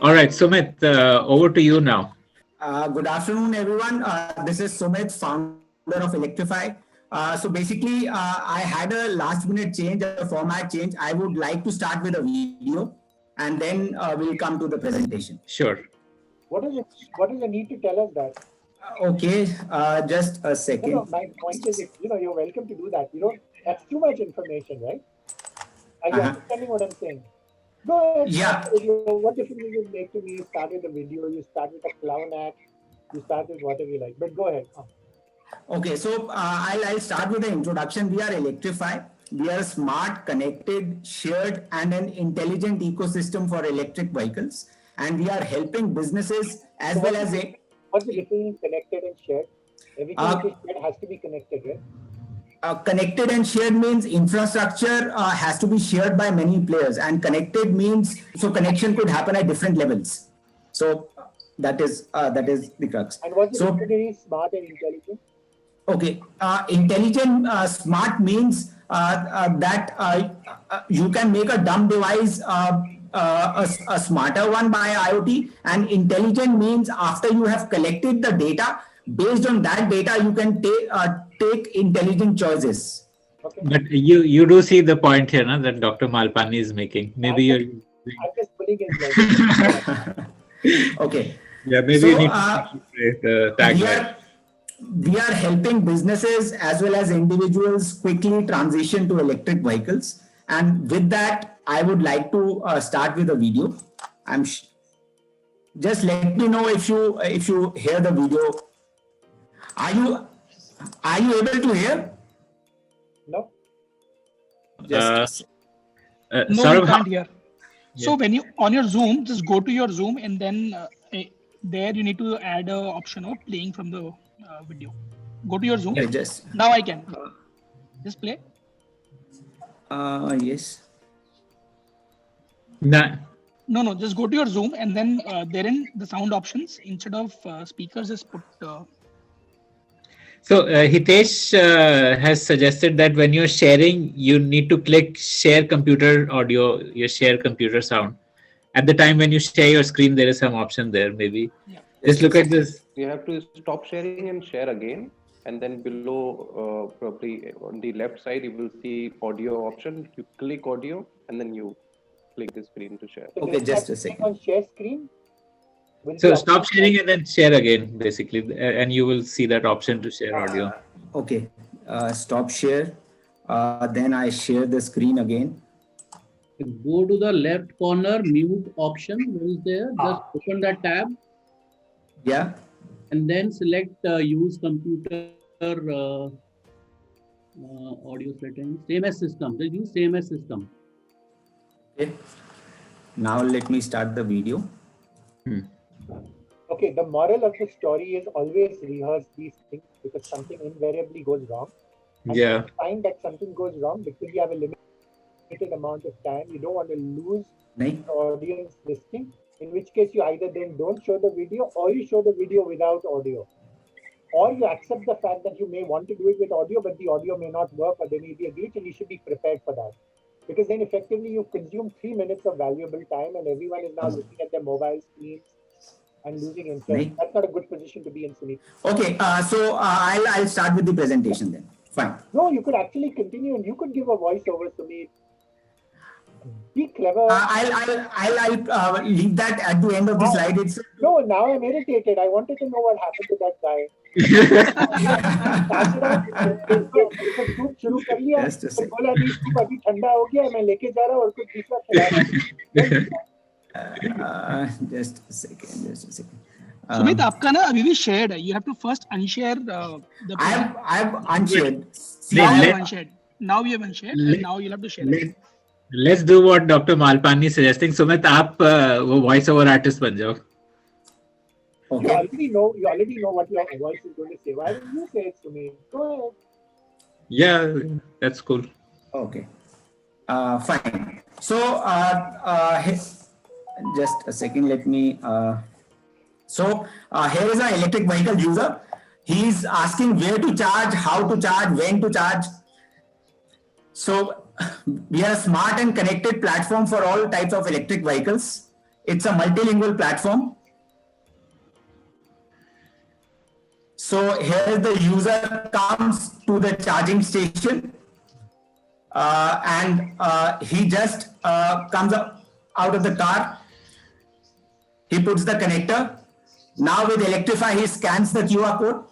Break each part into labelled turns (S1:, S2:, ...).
S1: All right, Sumit, over to you now.
S2: Good afternoon, everyone. This is Sumit, founder of Electrify. So basically, I had a last minute change, a format change. I would like to start with a video and then we'll come to the presentation.
S1: Sure.
S3: What is the need to tell us that?
S2: Okay, just a second.
S3: No, my point is, if, you're welcome to do that. That's too much information, right? Are you understanding what I'm saying? Go ahead.
S2: Yeah.
S3: What difference does it make to me? You start with a video, you start with a clown act, you start with whatever you like. But go ahead.
S2: Okay, so I'll start with the introduction. We are Electrify. We are a smart, connected, shared, and an intelligent ecosystem for electric vehicles. And we are helping businesses as well as
S3: What's the difference in connected and shared? Everything which is shared has to be connected, right?
S2: Connected and shared means infrastructure has to be shared by many players, and connected means so connection could happen at different levels. So that is the crux.
S3: And what's the difference between smart and intelligent?
S2: Okay, intelligent smart means that you can make a dumb device a smarter one by IoT, and intelligent means after you have collected the data, based on that data you can take intelligent choices.
S3: Okay.
S1: But you do see the point here, na, that Dr. Malpani is making. Maybe
S3: I'm just putting it like
S2: Okay.
S1: Yeah, maybe
S2: So,
S1: you need to tagline.
S2: We are helping businesses as well as individuals quickly transition to electric vehicles. And with that, I would like to start with a video. Just let me know if you hear the video. Are you able to hear?
S3: No.
S4: No,
S1: Saurabh,
S4: you can't hear. So when you on your Zoom, just go to your Zoom and then there you need to add an option of playing from the video. Go to your Zoom.
S2: Okay, just
S4: Now I can. Just play.
S2: yes.
S1: nah.
S4: No, just go to your Zoom and then therein the sound options instead of speakers just put.
S1: So Hitesh has suggested that when you're sharing, you need to click share computer audio, your share computer sound. At the time when you share your screen, there is some option there. Maybe just look at this.
S5: You have to stop sharing and share again, and then below, probably on the left side, you will see audio option. You click audio, and then you click the screen to share.
S2: Okay, just a second.
S3: On share screen.
S1: So stop sharing and then share again, basically, and you will see that option to share audio.
S2: Okay, stop share. Then I share the screen again.
S6: Go to the left corner, mute option. What is there? Just open that tab.
S2: Yeah.
S6: And then select use computer audio settings. Same as system. Just use same as system.
S2: Okay. Now let me start the video.
S3: Okay, the moral of the story is always rehearse these things because something invariably goes wrong. And
S1: Yeah.
S3: if you find that something goes wrong because you have a limited amount of time, you don't want to lose
S2: Nahin?
S3: the audience listening, in which case you either then don't show the video or you show the video without audio. Or you accept the fact that you may want to do it with audio, but the audio may not work or there may be a glitch and you should be prepared for that. Because then effectively you consume 3 minutes of valuable time and everyone is now looking at their mobile screens and losing interest.
S2: Nahin?
S3: That's not a good position to be in, Sunit.
S2: Okay, so I'll start with the presentation then. Fine.
S3: No, you could actually continue and you could give a voiceover, Sunit. Be clever.
S2: I'll leave that at the end of the slide. It's
S3: No, now I'm irritated. I wanted to know what happened to that guy. Soup शुरू कर लिया तो बोला नहीं soup अभी ठंडा हो गया मैं लेके जा रहा हूँ और कुछ दूसरा खिला रहा हूँ
S2: just a second.
S4: Sumit, आपका ना अभी भी shared है. You have to first unshare the.
S2: I've unshared.
S4: Now you have unshared. Now you have unshared and now you'll have to share it.
S1: Let's do what Dr. Malpani is suggesting. Sumit, आप वो voice over artist बन जाओ.
S3: You
S2: Okay.
S3: already know what your voice is going to say. Why don't you say it to me? Go ahead.
S1: Yeah, that's cool.
S2: Okay. Fine. So just a second. Let me. So here is an electric vehicle user. He is asking where to charge, how to charge, when to charge. So we are a smart and connected platform for all types of electric vehicles. It's a multilingual platform. So here the user comes to the charging station and he just comes out of the car. He puts the connector. Now with Electrify, he scans the QR code.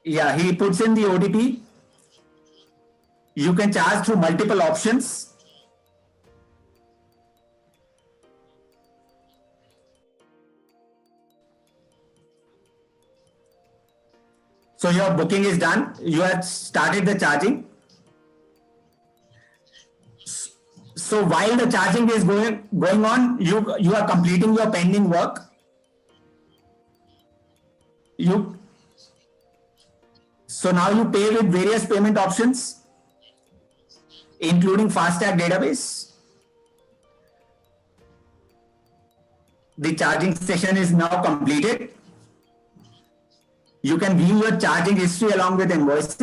S2: Yeah, he puts in the OTP. You can charge through multiple options. So your booking is done. You have started the charging. So while the charging is going on, you are completing your pending work. So now you pay with various payment options, including FASTag database. The charging session is now completed. You can view your charging history along with invoices.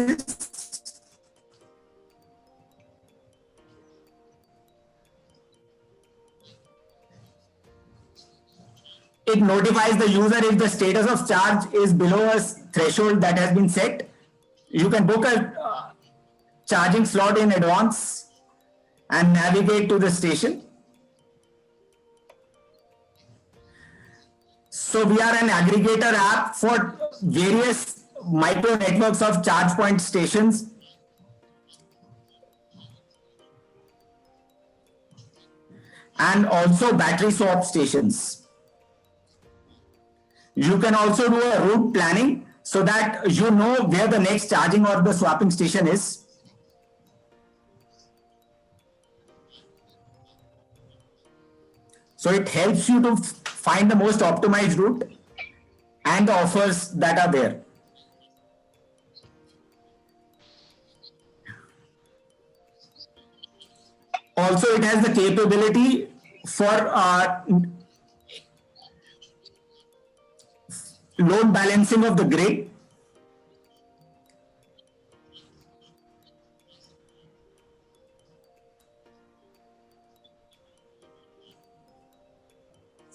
S2: It notifies the user if the status of charge is below a threshold that has been set. You can book a charging slot in advance and navigate to the station. So we are an aggregator app for various micro networks of charge point stations. And also battery swap stations. You can also do a route planning so that you know where the next charging or the swapping station is. So it helps you to find the most optimized route and the offers that are there. Also, it has the capability for load balancing of the grid.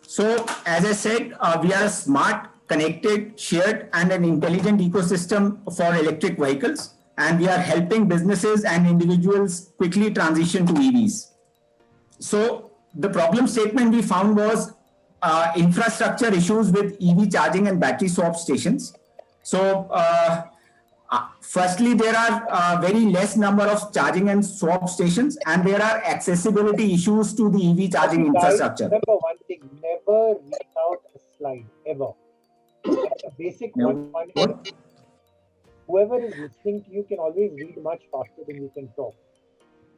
S2: So, as I said, we are a smart, connected, shared, and an intelligent ecosystem for electric vehicles, and we are helping businesses and individuals quickly transition to EVs. So, the problem statement we found was infrastructure issues with EV charging and battery swap stations. So, firstly, there are very less number of charging and swap stations, and there are accessibility issues to the EV charging infrastructure.
S3: Remember one thing, never read out a slide, ever. That's a basic one. Whoever is listening to you can always read much faster than you can talk.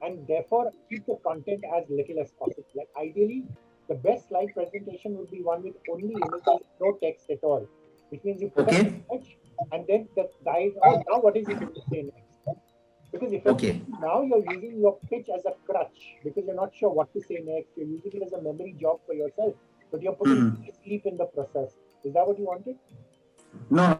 S3: And therefore, keep the content as little as possible. Like ideally, the best slide presentation would be one with only images, no text at all. Which means you put up the image and then the guide, oh, now what is it going to say next? Because if now you're using your pitch as a crutch because you're not sure what to say next, you're using it as a memory job for yourself, but you're putting sleep in the process. Is that what you wanted?
S2: No.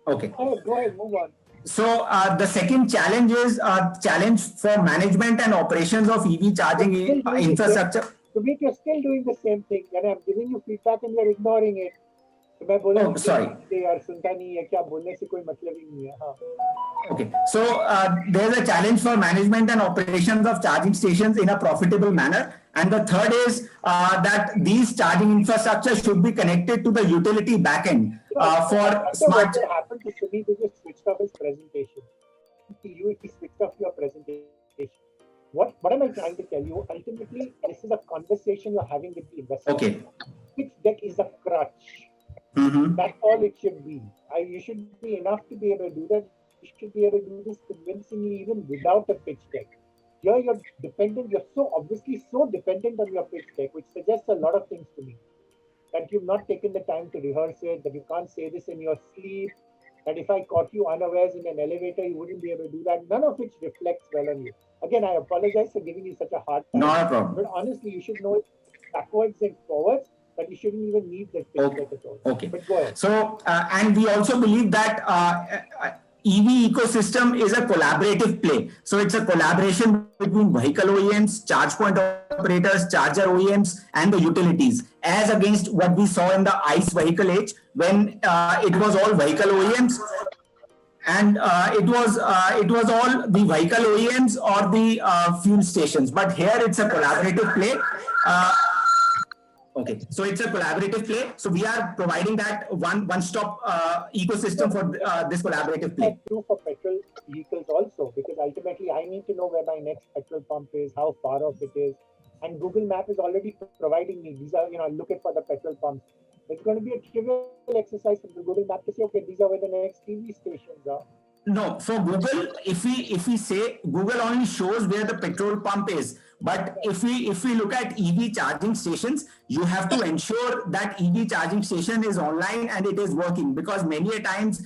S2: Okay.
S3: Go ahead, move on.
S2: So the second challenge is challenge for management and operations of EV charging infrastructure.
S3: So you're still doing the same thing, and I'm giving you feedback and you're ignoring it.
S2: Oh, sorry. Okay, so there's a challenge for management and operations of charging stations in a profitable manner. And the third is that these charging infrastructure should be connected to the utility backend for smart.
S3: What happened to Sumi because he switched off his presentation? He switched off your presentation. What am I trying to tell you? Ultimately, this is a conversation you're having with the investor.
S2: Okay.
S3: Pitch deck is a crutch. That's all it should be. You should be enough to be able to do that. You should be able to do this convincingly even without a pitch deck. Here you're dependent, you're so obviously so dependent on your pitch deck, which suggests a lot of things to me. That you've not taken the time to rehearse it, that you can't say this in your sleep, that if I caught you unawares in an elevator, you wouldn't be able to do that. None of which reflects well on you. Again, I apologize for giving you such a hard time.
S2: Not a problem.
S3: But honestly, you should know it backwards and forwards, that you shouldn't even need that pitch deck at all.
S2: Okay.
S3: But go ahead.
S2: So, and we also believe that EV ecosystem is a collaborative play. So it's a collaboration between vehicle OEMs, charge point operators, charger OEMs, and the utilities, as against what we saw in the ICE vehicle age when it was all vehicle OEMs. And it was all the vehicle OEMs or the fuel stations. But here it's a collaborative play. Okay, so it's a collaborative play. So we are providing that one-stop ecosystem for this collaborative play.
S3: That's true for petrol vehicles also, because ultimately I need to know where my next petrol pump is, how far off it is, and Google Map is already providing me. These are, I'm looking for the petrol pumps. It's going to be a trivial exercise for the Google Map to say, okay, these are where the next TV stations are.
S2: No, for Google, if we say Google only shows where the petrol pump is, but if we look at EV charging stations, you have to ensure that EV charging station is online and it is working, because many a times,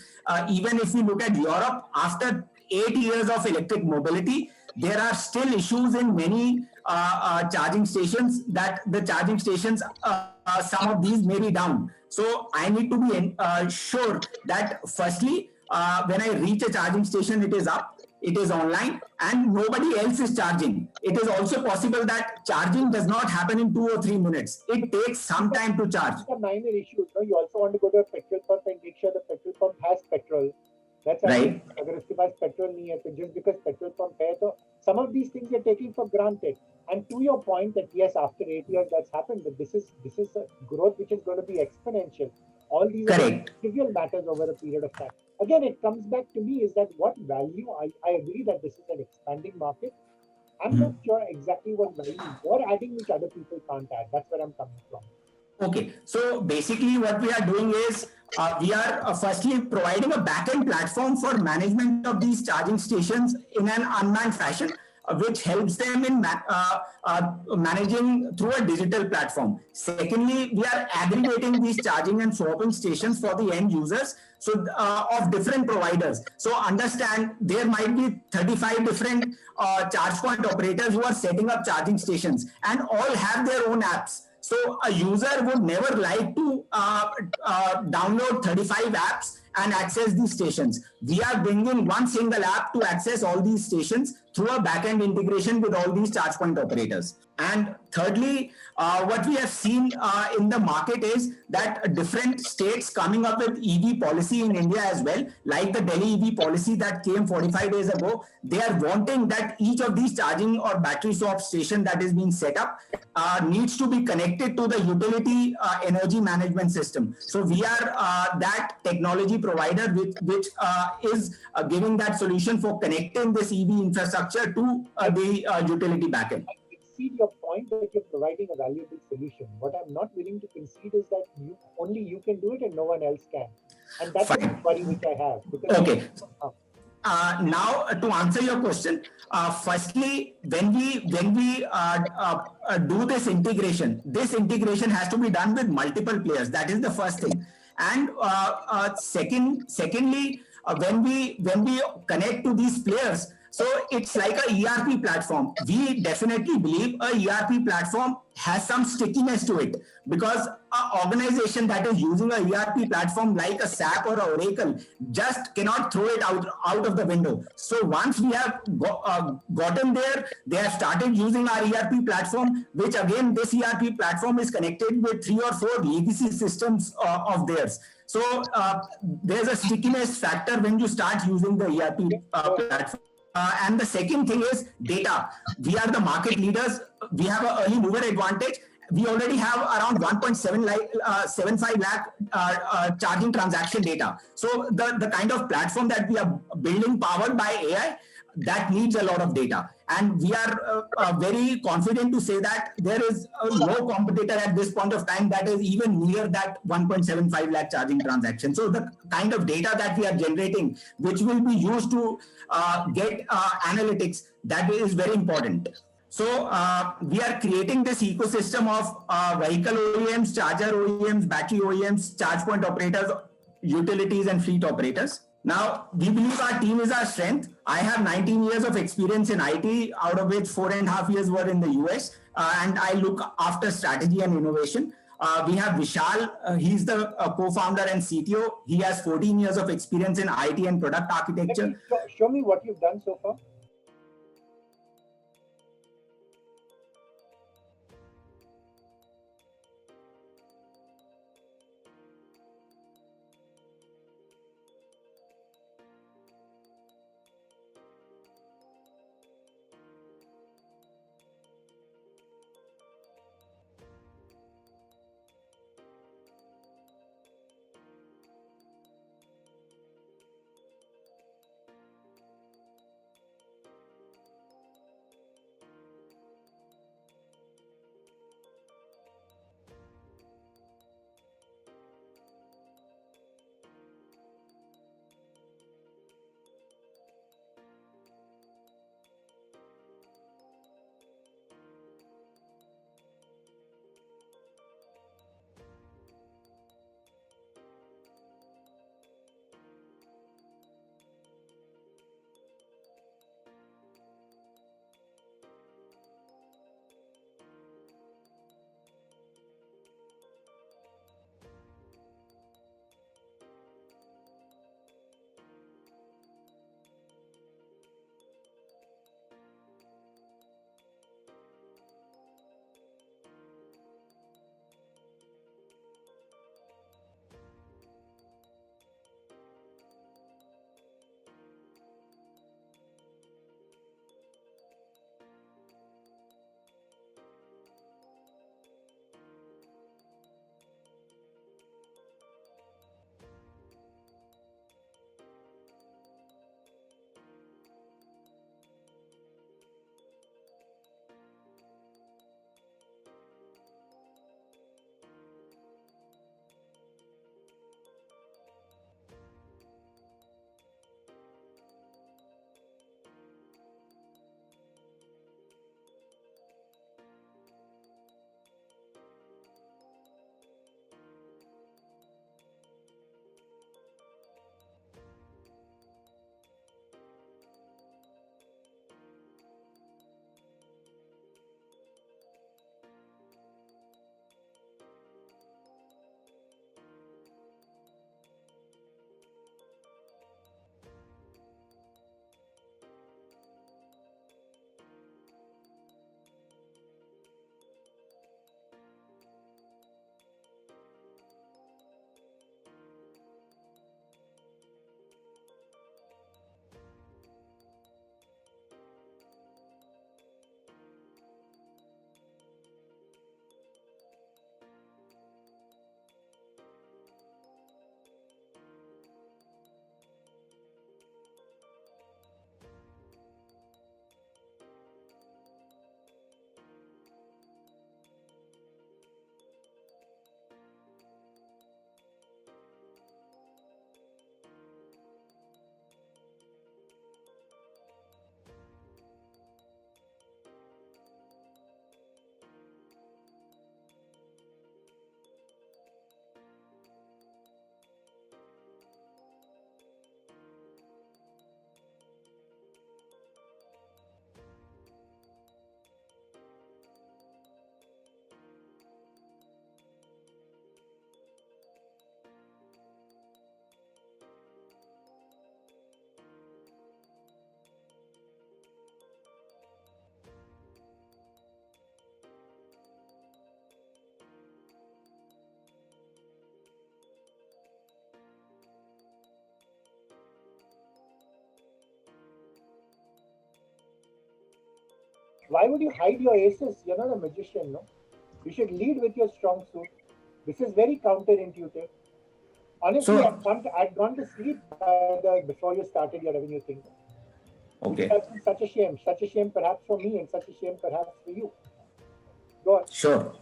S2: even if we look at Europe, after 8 years of electric mobility, there are still issues in many charging stations that the charging stations, some of these may be down. So I need to be sure that firstly, when I reach a charging station, it is up, it is online, and nobody else is charging. It is also possible that charging does not happen in 2 or 3 minutes. It takes some time to charge.
S3: It's a minor issue. No? You also want to go to a petrol pump and make sure the petrol pump has petrol. That's right. Agar uske paas petrol nahi hai, so just because petrol pump hai, so some of these things you're taking for granted. And to your point that yes, after 8 years that's happened, but this is a growth which is going to be exponential. All these are trivial matters over a period of time. Again, it comes back to me is that what value, I agree that this is an expanding market. I'm not sure exactly what value you're adding which other people can't add. That's where I'm coming from.
S2: Okay, so basically what we are doing is we are firstly providing a backend platform for management of these charging stations in an unmanned fashion, which helps them in managing through a digital platform. Secondly, we are aggregating these charging and swapping stations for the end users, so of different providers. So understand there might be 35 different charge point operators who are setting up charging stations and all have their own apps. So a user would never like to download 35 apps and access these stations. We are bringing one single app to access all these stations through a backend integration with all these charge point operators. And thirdly, what we have seen in the market is that different states coming up with EV policy in India as well, like the Delhi EV policy that came 45 days ago. They are wanting that each of these charging or battery swap station that is being set up needs to be connected to the utility energy management system. So we are that technology provider which is giving that solution for connecting this EV infrastructure to the utility backend.
S3: Concede your point that you're providing a valuable solution. What I'm not willing to concede is that only you can do it and no one else can. And that's the worry which I have.
S2: Okay. Now to answer your question, firstly, when we do this integration has to be done with multiple players. That is the first thing. And secondly, when we connect to these players, so it's like a ERP platform. We definitely believe a ERP platform has some stickiness to it, because an organization that is using a ERP platform like a SAP or a Oracle just cannot throw it out of the window. So once we have gotten there, they have started using our ERP platform, which again, this ERP platform is connected with 3 or 4 legacy systems of theirs. So there's a stickiness factor when you start using the ERP platform. And the second thing is data. We are the market leaders. We have an early mover advantage. We already have around 1.75 lakh charging transaction data. So the kind of platform that we are building powered by AI, that needs a lot of data. And we are very confident to say that there is no competitor at this point of time that is even near that 1.75 lakh charging transaction. So the kind of data that we are generating, which will be used to get analytics, that is very important. So we are creating this ecosystem of vehicle OEMs, charger OEMs, battery OEMs, charge point operators, utilities, and fleet operators. Now, we believe our team is our strength. I have 19 years of experience in IT, out of which 4.5 years were in the US, and I look after strategy and innovation. We have Vishal. He's the co-founder and CTO. He has 14 years of experience in IT and product architecture.
S3: Show me what you've done so far. Why would you hide your aces? You're not a magician, no? You should lead with your strong suit. This is very counterintuitive. Honestly, I'd gone to sleep before you started your revenue thing.
S2: Okay.
S3: That's such a shame. Such a shame perhaps for me and such a shame perhaps for you. Go on.
S2: Sure.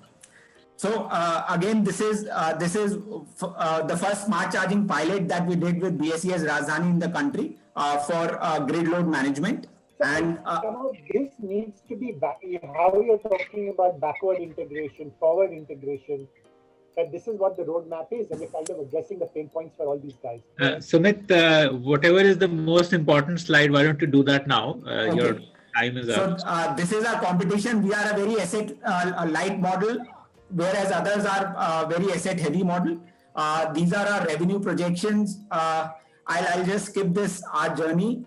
S2: So again, this is the first smart charging pilot that we did with BSES Rajdhani in the country for grid load management.
S3: So
S2: And
S3: this needs to be how you're talking about backward integration, forward integration. That this is what the roadmap is, and you're kind of addressing the pain points for all these guys.
S1: Sumit, whatever is the most important slide, why don't you do that now? Your time is up.
S2: So this is our competition. We are a very asset light model. whereas others are very asset heavy model. These are our revenue projections. I'll just skip this, our journey.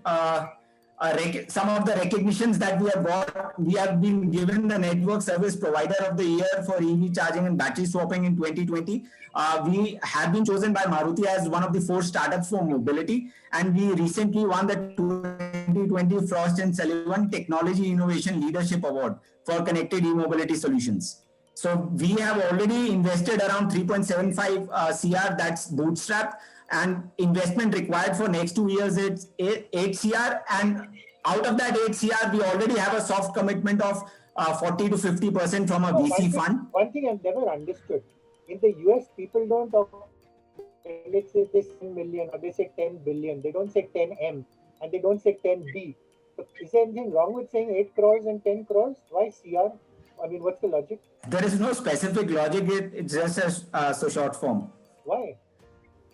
S2: Some of the recognitions that we have got, we have been given the network service provider of the year for EV charging and battery swapping in 2020. We have been chosen by Maruti as one of the 4 startups for mobility, and we recently won the 2020 Frost & Sullivan Technology Innovation Leadership Award for connected e-mobility solutions. So we have already invested around 3.75 CR, that's bootstrap, and investment required for next 2 years is 8 CR, and out of that 8 CR, we already have a soft commitment of 40 to 50% from a VC fund.
S3: One thing I've never understood, in the US, people don't talk, let's say this 10 million or they say 10 billion, they don't say 10M and they don't say 10B. So is there anything wrong with saying 8 crores and 10 crores? Why CR? I mean, what's the logic?
S2: There is no specific logic, it's just a short form.
S3: Why?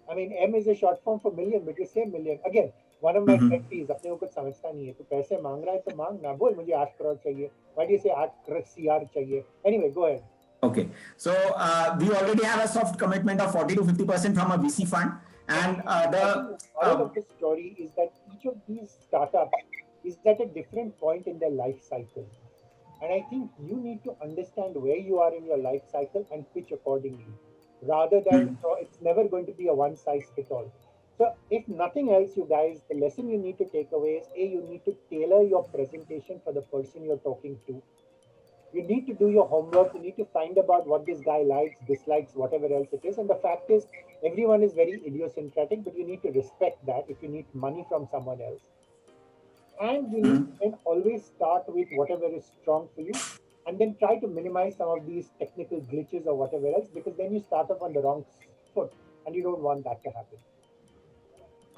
S3: I mean, M is a short form for million, but you say million. Again, one of my pet peeves, अपने को कुछ समझता नहीं है, तो पैसे मांग रहा है तो मांग ना बोल मुझे 8 करोड़ चाहिए. Why do you say 8 CR चाहिए? Anyway, go ahead.
S2: Okay, so we already have a soft commitment of 40 to 50% from a VC fund, and the
S3: moral of the story is that each of these startups is at a different point in their life cycle, and I think you need to understand where you are in your life cycle and pitch accordingly, rather than it's never going to be a one size fits all. So if nothing else, you guys, the lesson you need to take away is you need to tailor your presentation for the person you're talking to. You need to do your homework. You need to find about what this guy likes, dislikes, whatever else it is. And the fact is, everyone is very idiosyncratic, but you need to respect that if you need money from someone else. And you need to always start with whatever is strong for you, and then try to minimize some of these technical glitches or whatever else, because then you start off on the wrong foot, and you don't want that to happen.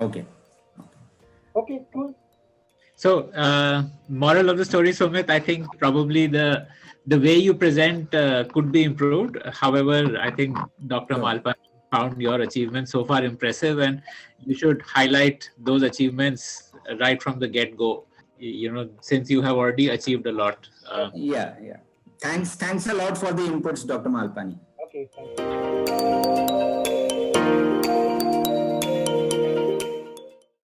S2: Okay.
S3: Okay, cool.
S1: So, moral of the story, Sumit, I think probably the way you present could be improved. However, I think Dr. Malpani found your achievements so far impressive, and you should highlight those achievements right from the get-go. You know, since you have already achieved a lot.
S2: Yeah. Thanks a lot for the inputs, Dr. Malpani.
S3: Okay, thank you.